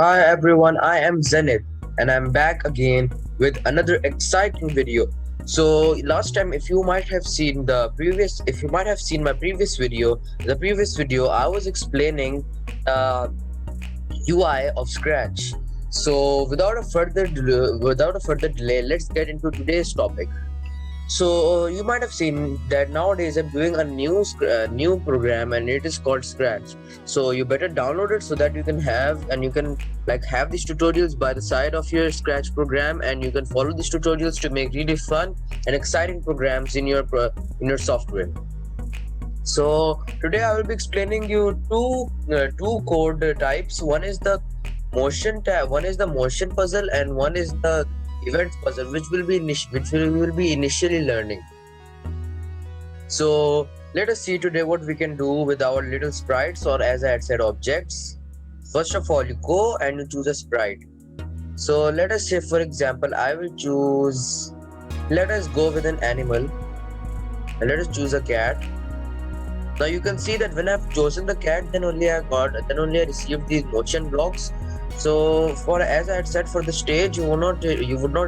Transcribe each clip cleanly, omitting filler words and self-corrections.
Hi everyone, I am Zenith and I'm back again with another exciting video. So last time if you might have seen my previous video, I was explaining the UI of Scratch. So without a further delay, let's get into today's topic. So you might have seen that nowadays I'm doing a new program and it is called Scratch. So you better download it so that you can have these tutorials by the side of your Scratch program, and you can follow these tutorials to make really fun and exciting programs in your software. So today I will be explaining you two code types. One is the motion puzzle, and one is the events puzzle, which we will be initially learning. So let us see today what we can do with our little sprites, or as I had said, objects. First of all, you go and you choose a sprite. So let us say, for example, let us go with an animal and let us choose a cat. Now you can see that when I've chosen the cat, then only I received these motion blocks. So as I had said, for the stage you would not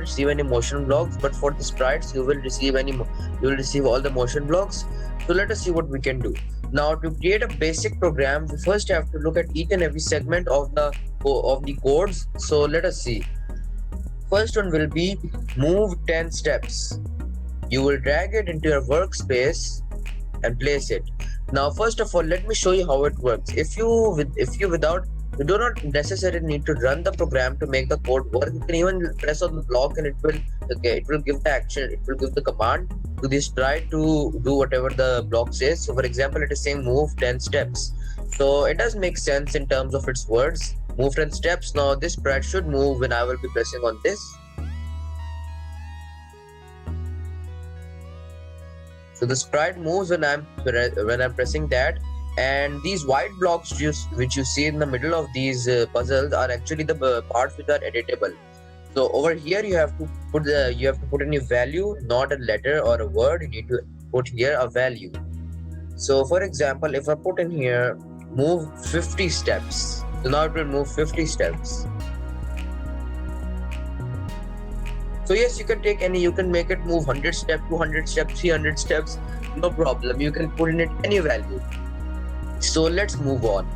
receive any motion blocks, but for the sprites you will receive all the motion blocks. So let us see what we can do. Now to create a basic program, we first have to look at each and every segment of the codes. So let us see. First one will be move 10 steps. You will drag it into your workspace and place it. Now first of all, let me show you how it works. You do not necessarily need to run the program to make the code work. You can even press on the block and it will give the action, it will give the command to this sprite to do whatever the block says. So for example, it is saying move 10 steps. So it does make sense in terms of its words. Move 10 steps. Now this sprite should move when I will be pressing on this. So the sprite moves when I'm pressing that, and these white blocks which you see in the middle of these puzzles are actually the parts which are editable. So over here you have to put in a value, not a letter or a word. You need to put here a value. So for example, if I put in here move 50 steps, so now it will move 50 steps. So yes, you can make it move 100 steps, 200 steps, 300 steps, no problem. You can put in it any value. So let's move on.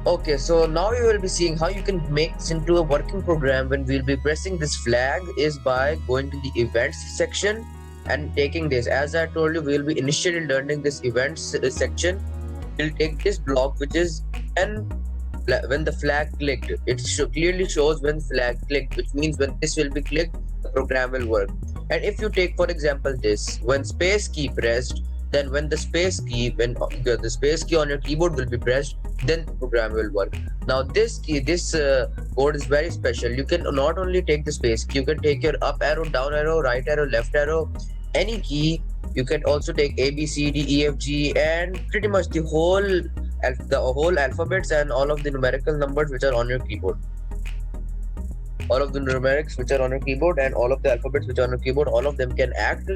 Okay, so now you will be seeing how you can make this into a working program. When we'll be pressing this flag is by going to the events section and taking this. As I told you, we will be initially learning this events section. We'll take this block, which is when the flag clicked. It clearly shows when flag clicked, which means when this will be clicked, the program will work. And if you take, for example, this, when space key pressed, then when the space key on your keyboard will be pressed, then the program will work. Now this code is very special. You can not only take the space key, you can take your up arrow, down arrow, right arrow, left arrow, any key. You can also take A, B, C, D, E, F, G, and pretty much the whole alphabets and all of the numerical numbers which are on your keyboard. All of the numerics which are on your keyboard and all of the alphabets which are on your keyboard, all of them can act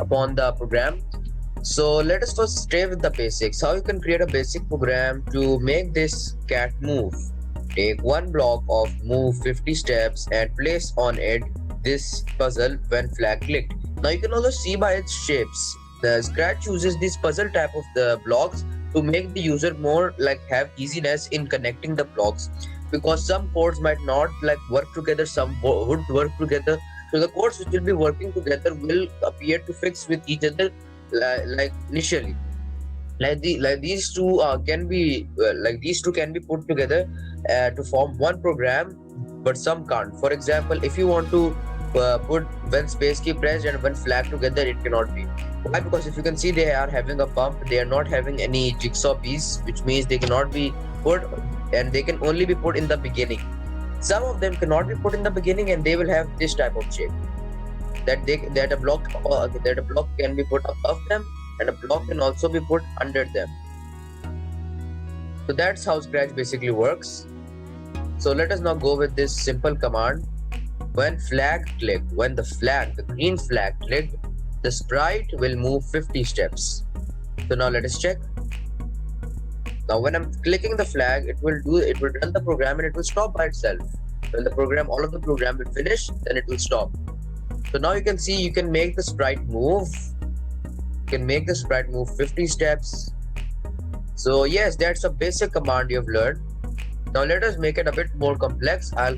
upon the program. So let us first stay with the basics. How you can create a basic program to make this cat move. Take one block of move 50 steps and place on it this puzzle when flag clicked. Now you can also see by its shapes. The Scratch uses this puzzle type of the blocks to make the user more have easiness in connecting the blocks, because some codes might not work together, some would work together. So the codes which will be working together will appear to fix with each other initially. These two can be put together to form one program, but some can't. For example, if you want to put when space key pressed and when flag together, it cannot be. Why? Because if you can see, they are having a bump, they are not having any jigsaw piece, which means they cannot be put, and they can only be put in the beginning. Some of them cannot be put in the beginning, and they will have this type of shape, that a block can be put above them, and a block can also be put under them. So that's how Scratch basically works. So let us now go with this simple command. When flag clicked, when the green flag clicked, the sprite will move 50 steps. So now let us check. Now when I'm clicking the flag, it will run the program and it will stop by itself. When the program, all of the program will finish, then it will stop. So now you can see you can make the sprite move. You can make the sprite move 50 steps. So yes, that's a basic command you've learned. Now let us make it a bit more complex. I'll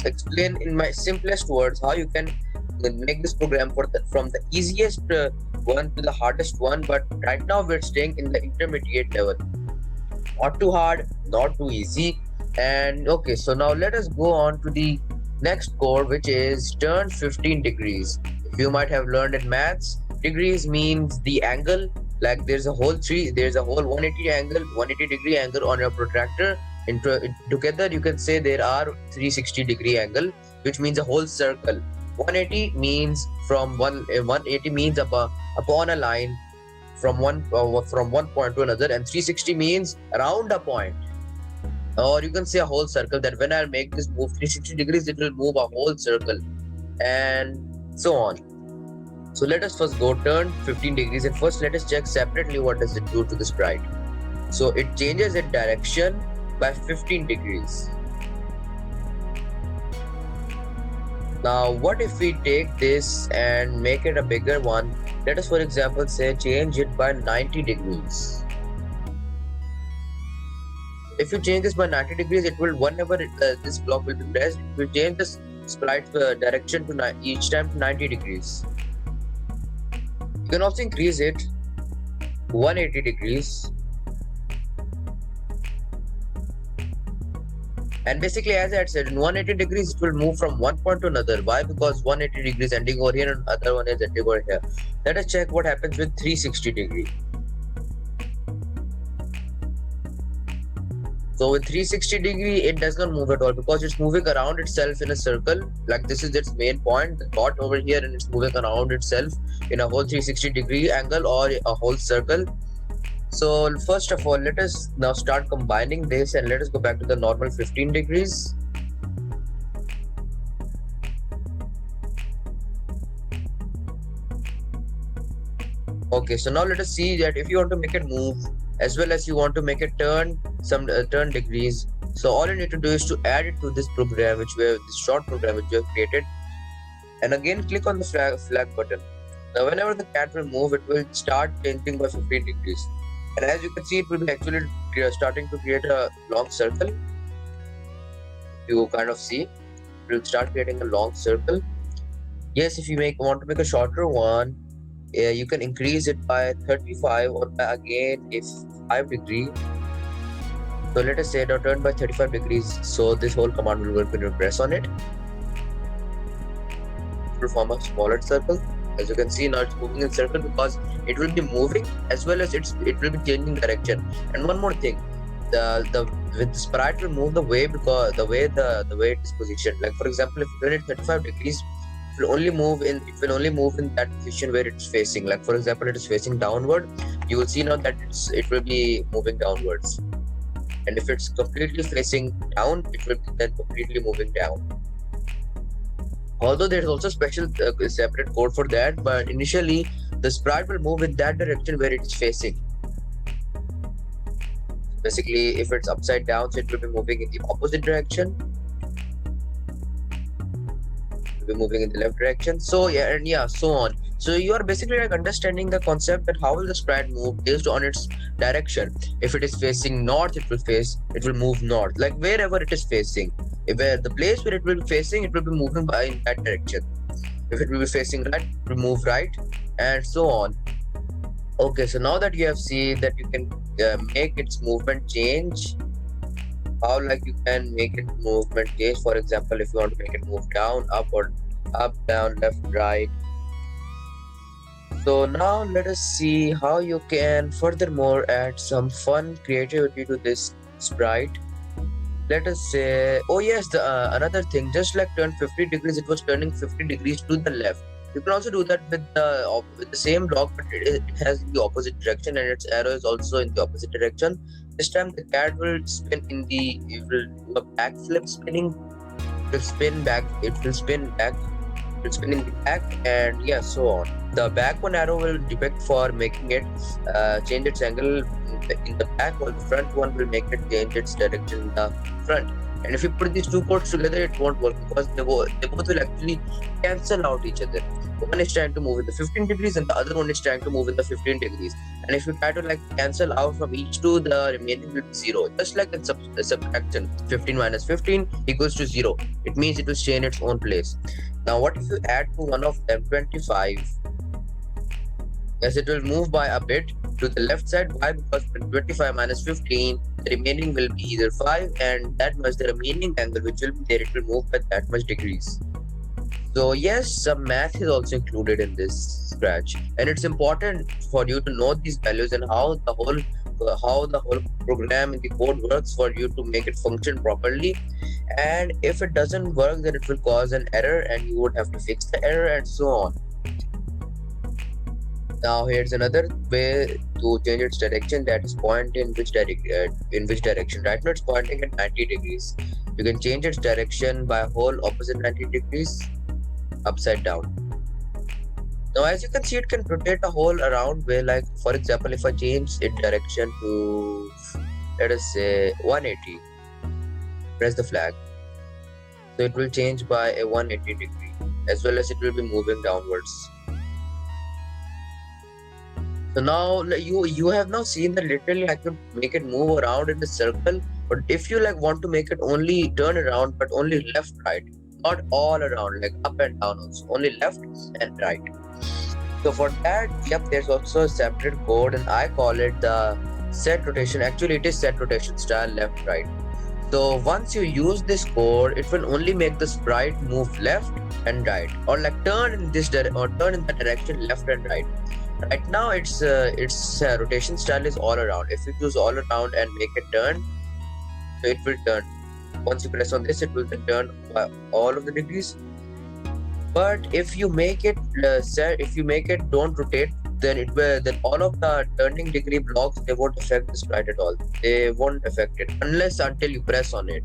explain in my simplest words how you can make this program from the easiest one to the hardest one. But right now we're staying in the intermediate level. Not too hard, not too easy. And okay, so now let us go on to the next code, which is turn 15 degrees. If you might have learned in maths, degrees means the angle. Like there's a whole 180 angle, 180 degree angle on your protractor. Together you can say there are 360 degree angle, which means a whole circle. 180 means 180 means upon a line from one point to another, and 360 means around a point, or you can say a whole circle. That when I make this move 360 degrees, it will move a whole circle, and so on. So let us first go turn 15 degrees, and first let us check separately what does it do to the sprite. So it changes its direction by 15 degrees. Now what if we take this and make it a bigger one? Let us for example say change it by 90 degrees. If you change this by 90 degrees, it will, whenever this block will be pressed, it will change the sprite direction to each time to 90 degrees. You can also increase it to 180 degrees. And basically, as I had said, in 180 degrees, it will move from one point to another. Why? Because 180 degrees ending over here and other one is ending over here. Let us check what happens with 360 degree. So with 360 degree, it does not move at all because it's moving around itself in a circle. Like this is its main point, the dot over here, and it's moving around itself in a whole 360 degree angle or a whole circle. So first of all, let us now start combining this, and let us go back to the normal 15 degrees. Okay, so now let us see that if you want to make it move as well as you want to make it turn turn degrees, so all you need to do is to add it to this program this short program which we have created, and again click on the flag button. Now whenever the cat will move, it will start changing by 15 degrees, and as you can see, it will be actually starting to create a long circle. You kind of see it will start creating a long circle. Yes, if you want to make a shorter one, you can increase it by 35 or by again if 5 degree. So let us say now turn by 35 degrees. So this whole command will work when you press on it. It will form a smaller circle. As you can see, now it's moving in circle because it will be moving as well as it will be changing direction. And one more thing, the sprite will move the way because the way it is positioned. Like for example, if you turn it 35 degrees, it will only move in that position where it's facing. Like for example, it is facing downward. You will see now that it will be moving downwards. And if it's completely facing down, it will be then completely moving down. Although there is also special separate code for that, but initially the sprite will move in that direction where it is facing. Basically, if it's upside down, so it will be moving in the opposite direction. It will be moving in the left direction. So so on. So you are basically like understanding the concept that how will the sprite move based on its direction. If it is facing north, it will move north, like wherever it is facing. Where the place where it will be facing, it will be moving by in that direction. If it will be facing right, it will move right, and so on. Okay, so now that you have seen that you can make its movement change, how like you can make it movement change. For example, if you want to make it move down, up, or up, down, left, right. So now let us see how you can furthermore add some fun creativity to this sprite. Let us say, oh yes, the another thing, just like turn 50 degrees, it was turning 50 degrees to the left. You can also do that with the same block, but it has the opposite direction, and its arrow is also in the opposite direction. This time the cat will spin it will do a backflip spinning. It will spin back. will spin in the back, and yeah, so on. The back one arrow will depict for making it change its angle in the back, while the front one will make it change its direction in the front. And if you put these two codes together, it won't work because they both will actually cancel out each other. One is trying to move in the 15 degrees and the other one is trying to move in the 15 degrees. And if you try to like cancel out from each two, the remaining will be 0. Just like in subtraction, 15 minus 15 equals to 0. It means it will stay in its own place. Now what if you add to one of them 25? As it will move by a bit to the left side. Why? Because 25 minus 15, the remaining will be either 5, and that much the remaining angle which will be there, it will move by that much degrees. So yes, some math is also included in this scratch, and it's important for you to know these values and how the whole program in the code works for you to make it function properly. And if it doesn't work, then it will cause an error and you would have to fix the error and so on. Now here's another way to change its direction, that is point in which direction. Right now it's pointing at 90 degrees. You can change its direction by a whole opposite 90 degrees upside down. Now as you can see, it can rotate a whole around way. Like for example, if I change its direction to, let us say, 180, press the flag, so it will change by a 180 degree, as well as it will be moving downwards. So now you have now seen that literally I could make it move around in a circle. But if you like want to make it only turn around, but only left, right, not all around, like up and down also, only left and right. So for that, yep, there's also a separate code, and I call it the set rotation. Actually, it is set rotation style left, right. So once you use this code, it will only make the sprite move left and right, or like turn in this or turn in the direction left and right. Right now, its rotation style is all around. If you choose all around and make it turn, so it will turn. Once you press on this, it will turn by all of the degrees. But if you make it don't rotate, then all of the turning degree blocks, they won't affect the sprite at all. They won't affect it until you press on it.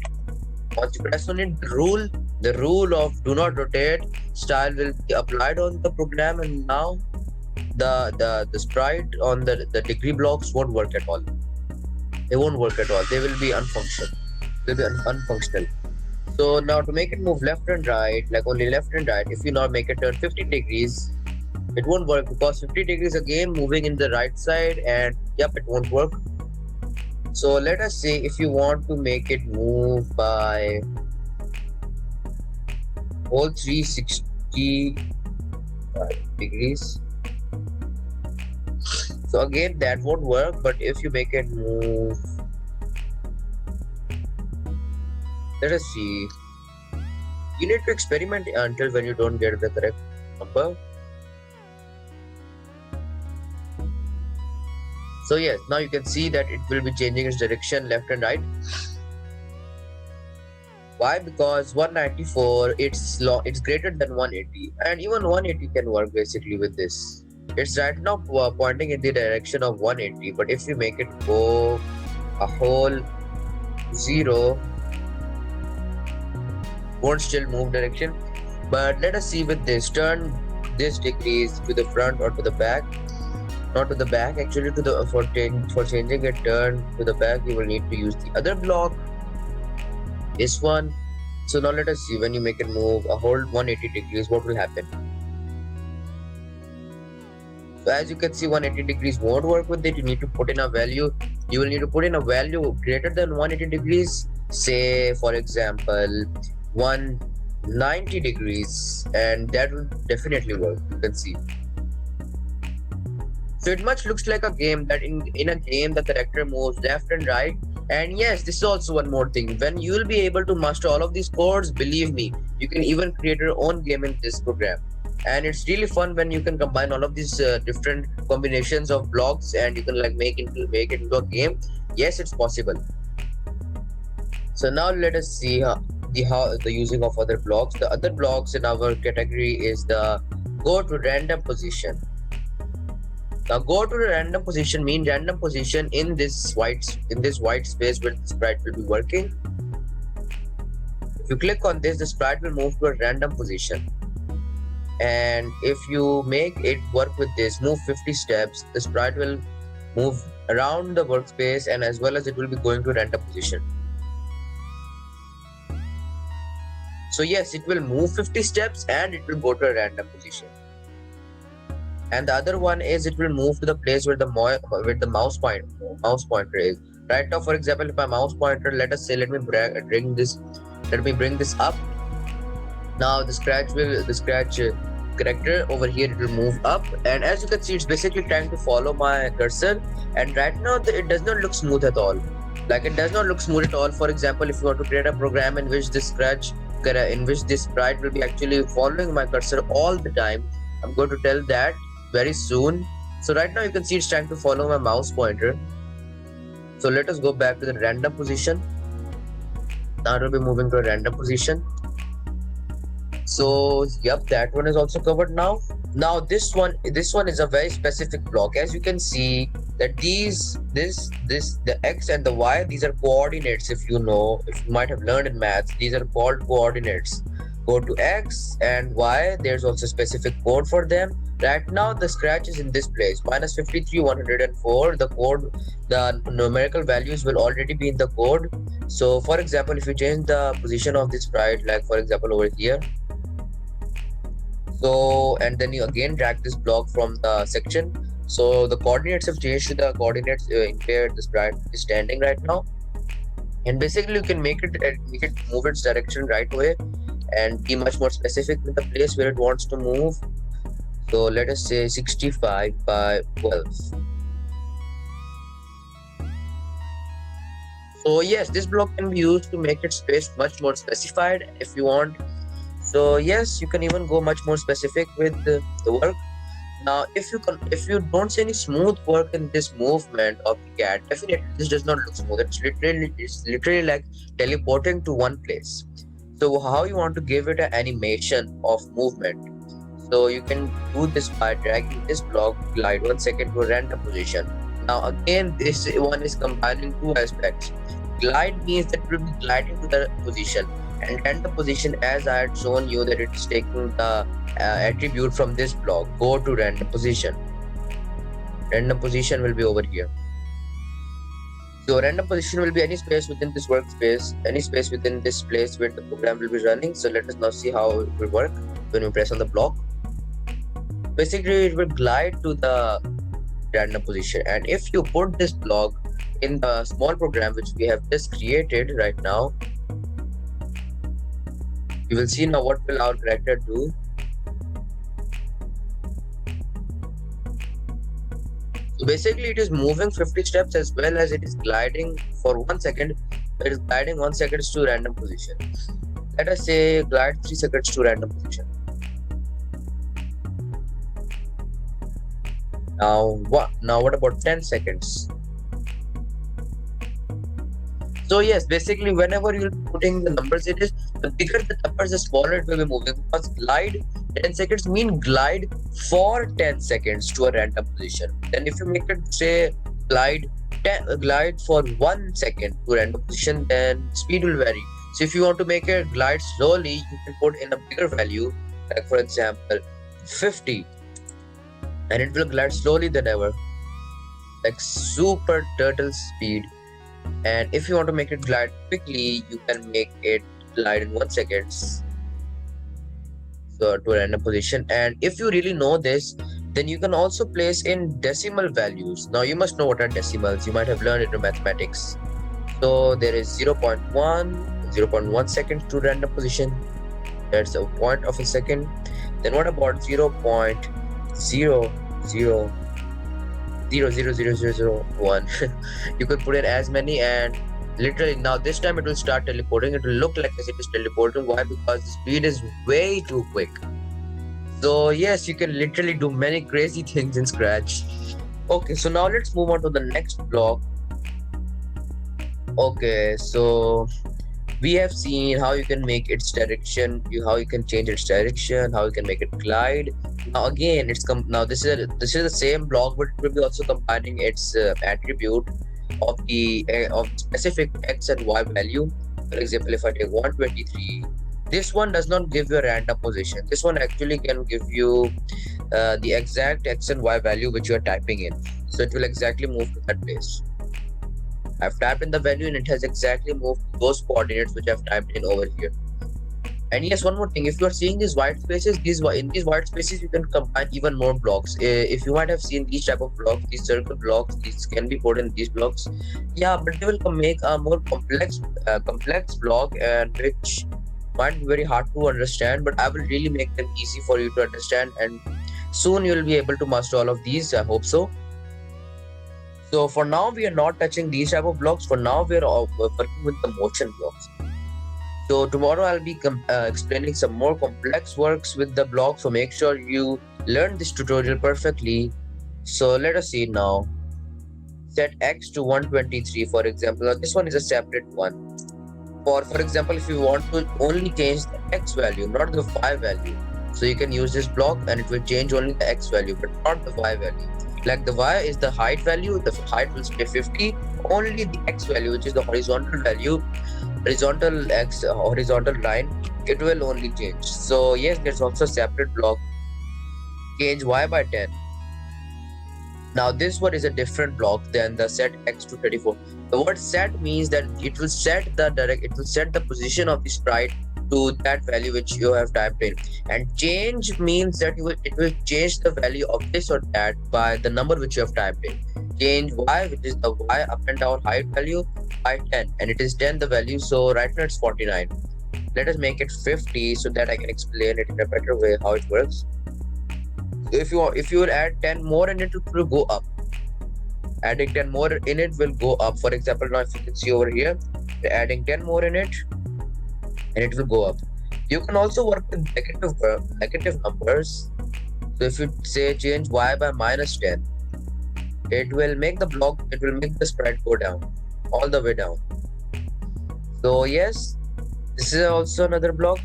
Once you press on it, the rule of do not rotate style will be applied on the program, and now the sprite on the degree blocks won't work at all. They won't work at all. They will be unfunctional. They'll be unfunctional. So now to make it move left and right, like only left and right, if you now make it turn 15 degrees, it won't work because 50 degrees again moving in the right side, and yep, it won't work. So let us say if you want to make it move by whole 360 degrees. So again, that won't work, but if you make it move, let us see, you need to experiment until when you don't get the correct number. So yes, now you can see that it will be changing its direction left and right. Why? Because 194, it's greater than 180, and even 180 can work basically with this. It's right now pointing in the direction of 180, but if you make it go a whole 0, won't still move direction. But let us see with this, turn this degrees to the front or to the back. Not to the back, actually for changing it turn to the back, you will need to use the other block, this one. So now let us see, when you make it move a whole 180 degrees, what will happen? So as you can see, 180 degrees won't work with it. You need to put in a value. You will need to put in a value greater than 180 degrees. Say for example 190 degrees, and that will definitely work. You can see. So it much looks like a game that in a game the character moves left and right. And yes, this is also one more thing. When you will be able to master all of these codes, believe me, you can even create your own game in this program. And it's really fun when you can combine all of these different combinations of blocks, and you can like make it into a game. Yes, it's possible. So now let us see how the using of other blocks. The other blocks in our category is the go to random position. Now go to the random position means random position in this white space where the sprite will be working. If you click on this, the sprite will move to a random position. and if you make it work with this move 50 steps, the sprite will move around the workspace, and as well as it will be going to random position. So yes, it will move 50 steps and it will go to a random position. And the other one is it will move to the place where the mouse pointer is. Right now, for example, if my mouse pointer, let us say, let me bring this up. Now the scratch character over here, it will move up, and as you can see, it's basically trying to follow my cursor. And right now it does not look smooth at all. Like, it does not look smooth at all. For example, if you want to create a program in which this sprite will be actually following my cursor all the time, I'm going to tell that very soon. So right now you can see it's trying to follow my mouse pointer. So let us go back to the random position. Now it will be moving to a random position. So yep, that one is also covered now. Now this one is a very specific block. As you can see that the x and the y, these are coordinates. If you might have learned in maths, these are called coordinates. Go to x and y, there's also specific code for them. Right now the scratch is in this place, -53 104. The numerical values will already be in the code. So for example, if you change the position of this sprite, like for example over here, so, and then you again drag this block from the section, so the coordinates have changed to the coordinates in where the sprite is standing right now. And basically you can make it move its direction right away and be much more specific with the place where it wants to move. So let us say 65 by 12. So yes, this block can be used to make its space much more specified if you want. So yes, you can even go much more specific with the work. Now if you don't see any smooth work in this movement of the cat, definitely this does not look smooth. It's literally like teleporting to one place. So how you want to give it an animation of movement? So you can do this by dragging this block, glide 1 second to a random position. Now again, this one is combining two aspects. Glide means that it will be gliding to the position, and random position, as I had shown you, that it's taking the attribute from this block. Go to random position. Random position will be over here. So random position will be any space within this workspace, any space within this place where the program will be running. So let us now see how it will work when we press on the block. Basically it will glide to the random position, and if you put this block in the small program which we have just created right now, you will see now what will our character do. So basically it is moving 50 steps as well as it is gliding for 1 second. It is gliding 1 second to random position. Let us say glide 3 seconds to random position. Now what about 10 seconds? So yes, basically whenever you're putting the numbers, it is the bigger the numbers, the smaller it will be moving. Because glide 10 seconds mean glide for 10 seconds to a random position. Then if you make it say glide for 1 second to a random position, then speed will vary. So if you want to make it glide slowly, you can put in a bigger value, like for example 50, and it will glide slowly than ever, like super turtle speed. And if you want to make it glide quickly, you can make it glide in 1 second, so to a random position. And if you really know this, then you can also place in decimal values. Now you must know what are decimals. You might have learned it in mathematics. So there is 0.1 seconds to random position. That's a point of a second. Then what about 0.00000001? You could put in as many, and literally now this time it will start teleporting. It will look like as it is teleporting. Why? Because the speed is way too quick. So yes, you can literally do many crazy things in Scratch. Okay, so now let's move on to the next block. Okay, so we have seen how you can make its direction, how you can change its direction, how you can make it glide. Now again, this is the same block, but it will be also combining its attribute of the specific x and y value. For example, if I take 123 This one does not give you a random position. This one actually can give you the exact x and y value which you are typing in. So it will exactly move to that place. I've typed in the value and it has exactly moved to those coordinates which I've typed in over here. And yes, one more thing, if you are seeing these white spaces, in these white spaces you can combine even more blocks. If you might have seen these type of blocks, these circle blocks, these can be put in these blocks. Yeah, but they will make a more complex block, and which might be very hard to understand, but I will really make them easy for you to understand, and soon you will be able to master all of these. I hope so. So for now we are not touching these type of blocks. For now we are working with the motion blocks. So tomorrow I'll be explaining some more complex works with the block. So make sure you learn this tutorial perfectly. So let us see now. Set x to 123, for example. Now this one is a separate one. For example, if you want to only change the x value, not the y value, so you can use this block and it will change only the x value, but not the y value. Like the y is the height value, the height will stay 50. Only the x value, which is the horizontal value, horizontal line, it will only change. So yes, there's also a separate block. Change y by 10. Now this one is a different block than the set x to 34. The word set means that it will set the position of the sprite to that value which you have typed in, and change means that it will change the value of this or that by the number which you have typed in. Change y, which is the y up and down height value, by 10, and it is 10 the value. So right now it's 49. Let us make it 50 so that I can explain it in a better way how it works. If you will add 10 more in it, it will go up. Adding 10 more in it will go up. For example, now if you can see over here, adding 10 more in it and it will go up. You can also work with negative numbers. So if you say change y by -10, it will make the sprite go down, all the way down. So yes, this is also another block,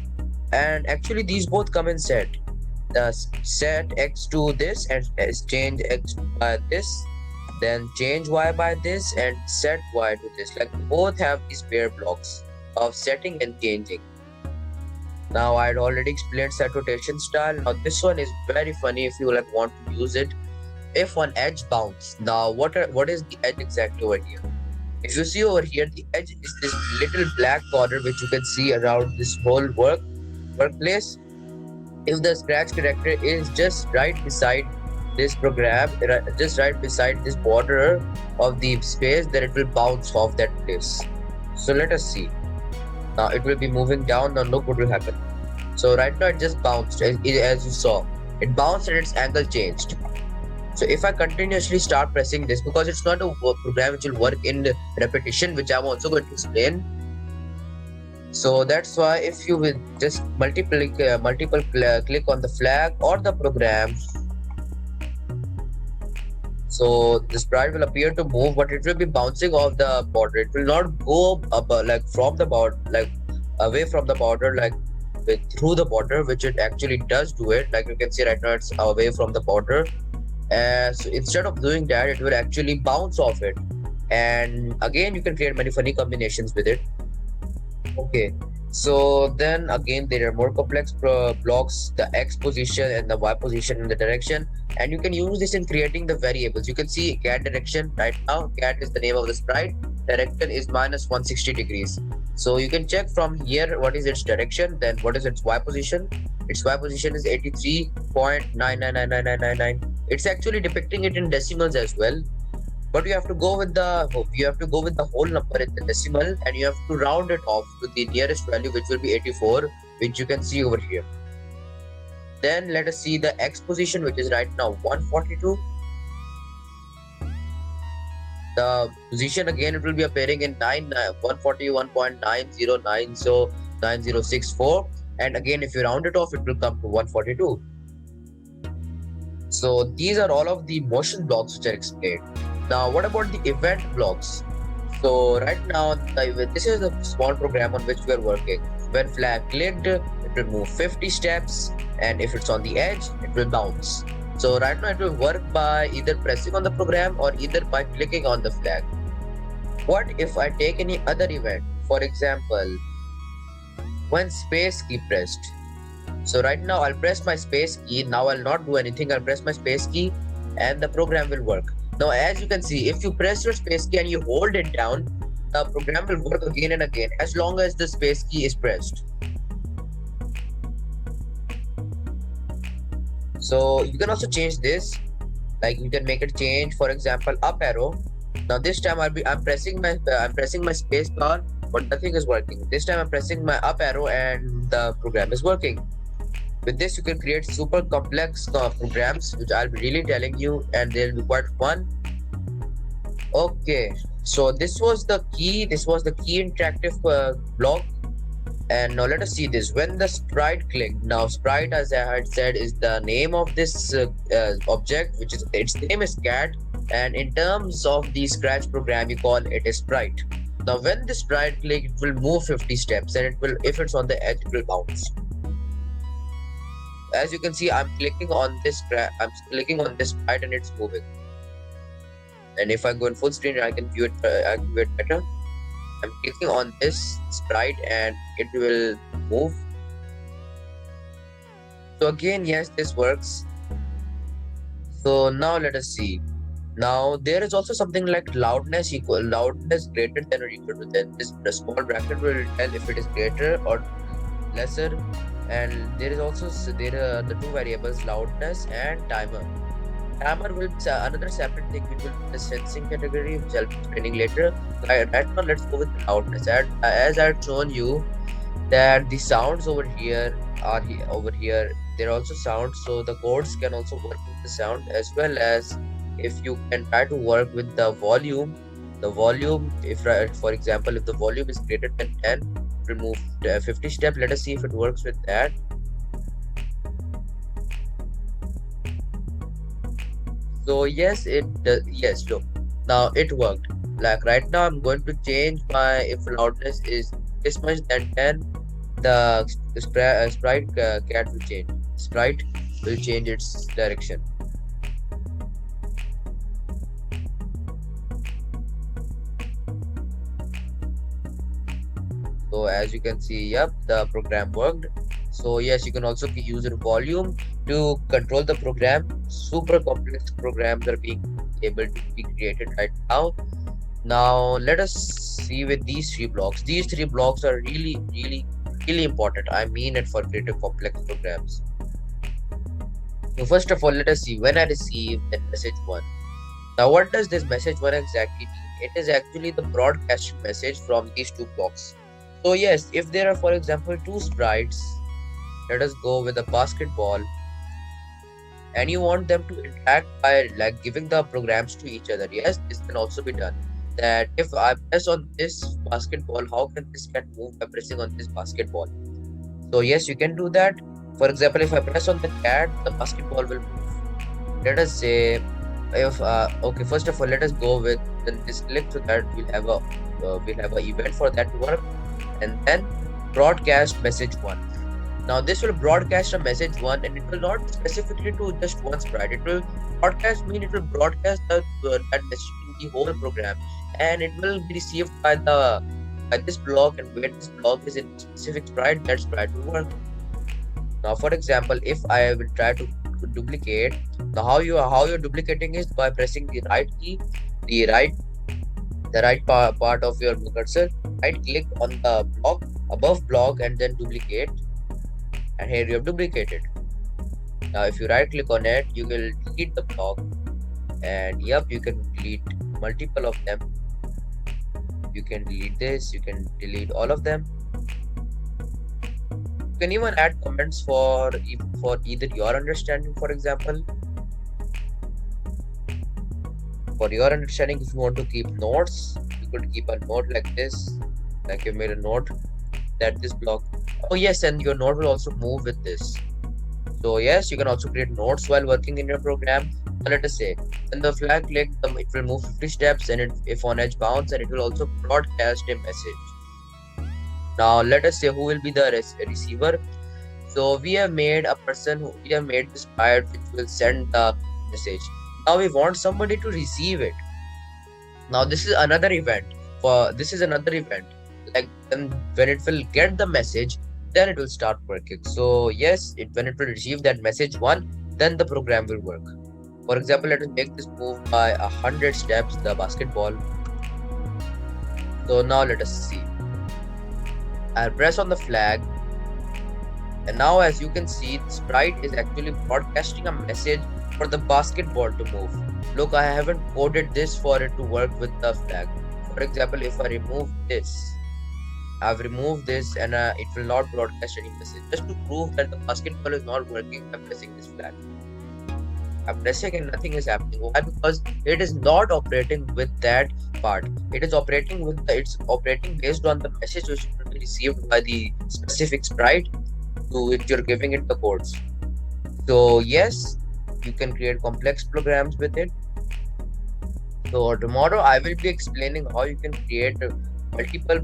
and actually these both come in set. Set x to this and change x by this, then change y by this and set y to this. Like both have these pair blocks of setting and changing. Now I'd already explained set rotation style. Now this one is very funny if you want to use it. If one edge bounce, now what is the edge exactly over here? If you see over here, the edge is this little black border which you can see around this whole workplace. If the scratch character is just right beside this program, just right beside this border of the space, then it will bounce off that place. So let us see. Now it will be moving down. Now look what will happen. So right now it just bounced, as you saw. It bounced and its angle changed. So if I continuously start pressing this, because it's not a program which will work in repetition, which I'm also going to explain. So that's why if you will just multiple click on the flag or the program, so the sprite will appear to move, but it will be bouncing off the border. It will not go up from the border, away from the border, through the border, which it actually does do it. Like you can see right now, it's away from the border. So instead of doing that, it will actually bounce off it. And again, you can create many funny combinations with it. Okay, so then again there are more complex blocks, the x position and the y position in the direction, and you can use this in creating the variables. You can see cat direction right now. Cat is the name of the sprite. Direction is -160 degrees. So you can check from here what is its direction, then what is its y position. Its y position is 83.999999. It's actually depicting it in decimals as well. But you have to go with the whole number in the decimal, and you have to round it off to the nearest value, which will be 84, which you can see over here. Then let us see the x position, which is right now 142. The position again, it will be appearing in 141.909, so 9064, and again if you round it off, it will come to 142. So these are all of the motion blocks which are explained. Now what about the event blocks? So right now this is a small program on which we are working. When flag clicked, it will move 50 steps, and if it's on the edge, it will bounce. So right now it will work by either pressing on the program or either by clicking on the flag. What if I take any other event? For example, when space key pressed. So right now I'll press my space key. Now I'll not do anything. I'll press my space key and the program will work. Now as you can see, if you press your space key and you hold it down, the program will work again and again as long as the space key is pressed. So you can also change this, like you can make it change, for example, up arrow. Now this time I'm pressing my space bar, but nothing is working. This time I'm pressing my up arrow and the program is working. With this, you can create super complex programs, which I'll be really telling you, and they'll be quite fun. Okay, so this was the key. This was the key interactive block. And now let us see this. When the sprite clicked, now sprite, as I had said, is the name of this object, which is its name is cat. And in terms of the scratch program, you call it a sprite. Now, when the sprite click, it will move 50 steps, and it will, if it's on the edge, it will bounce. As you can see, I'm clicking on this sprite and it's moving. And if I go in full screen, I can view it better. I'm clicking on this sprite and it will move. So again, yes, this works. So now let us see. Now there is also something like loudness greater than or equal to. Then this the small bracket will tell if it is greater or lesser. And there is also the two variables, loudness and timer. Timer will be another separate thing, which will be the sensing category, which I'll be explaining later. Right now, let's go with loudness. As I've shown you that the sounds over here are over here. There are also sounds, so the codes can also work with the sound, as well as if you can try to work with the volume. The volume, if for example, if the volume is greater than 10, remove 50 step. Let us see if it works with that. So yes, it does. Yes, look, now it worked. Like right now, I'm going to change my, if loudness is this much than 10, the sprite cat will change. Sprite will change its direction. So as you can see, yep, the program worked. So yes, you can also use your volume to control the program. Super complex programs are being able to be created right now. Now let us see with these three blocks. These three blocks are really important. I mean it for creative complex programs. So first of all, let us see when I receive the message 1. Now what does this message 1 exactly mean? It is actually the broadcast message from these two blocks. So yes, if there are, for example, two sprites, let us go with a basketball, and you want them to interact by like giving the programs to each other. Yes, this can also be done. That if I press on this basketball, how can this cat move by pressing on this basketball? So yes, you can do that. For example, if I press on the cat, the basketball will move. Let us say, if okay, first of all, let us go with this click, so that we'll have a event for that to work, and then broadcast message 1. Now this will broadcast a message 1, and it will not specifically to just one sprite. It will broadcast mean it will broadcast that message in the whole program, and it will be received by this block, and where this block is in specific sprite, that sprite will work. Now for example, if I will try to duplicate, now how you're duplicating is by pressing the right key, the right part of your cursor, right click on the block, above block, and then duplicate, and here you have duplicated. Now if you right click on it, you will delete the block, and yep, you can delete multiple of them. You can delete this, you can delete all of them. You can even add comments for either your understanding. For example, for your understanding, if you want to keep notes, you could keep a note like this, like you made a note that this block. Oh yes, and your note will also move with this. So yes, you can also create notes while working in your program. Now let us say when the flag click, it will move 50 steps, and if on edge bounce, and it will also broadcast a message. Now let us say who will be the receiver. So we have made this sprite which will send the message. Now we want somebody to receive it. Now this is another event. Like when it will get the message, then it will start working. So yes, when it will receive that message one, then the program will work. For example, let us make this move by 100 steps, the basketball. So now let us see. I'll press on the flag, and now as you can see, the sprite is actually broadcasting a message for the basketball to move. Look, I haven't coded this for it to work with the flag. For example, if I remove this, I've removed this, and it will not broadcast any message. Just to prove that the basketball is not working, I'm pressing this flag. I'm pressing and nothing is happening. Why? Because it is not operating with that part. It's operating based on the message which will be received by the specific sprite to which you're giving it the codes. So yes, you can create complex programs with it. So tomorrow I will be explaining how you can create multiple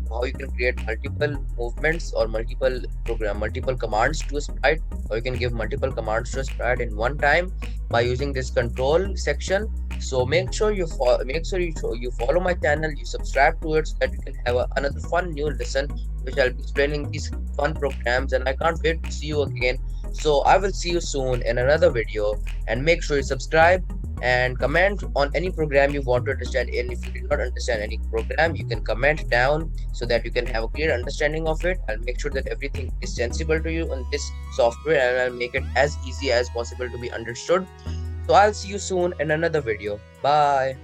movements or multiple commands to a sprite, or you can give multiple commands to a sprite in one time by using this control section. So you follow my channel, you subscribe to it so that you can have another fun new lesson which I'll be explaining these fun programs, and I can't wait to see you again. So I will see you soon in another video, and make sure you subscribe and comment on any program you want to understand. And if you did not understand any program, you can comment down so that you can have a clear understanding of it. I'll make sure that everything is sensible to you on this software, and I'll make it as easy as possible to be understood. So I'll see you soon in another video. Bye.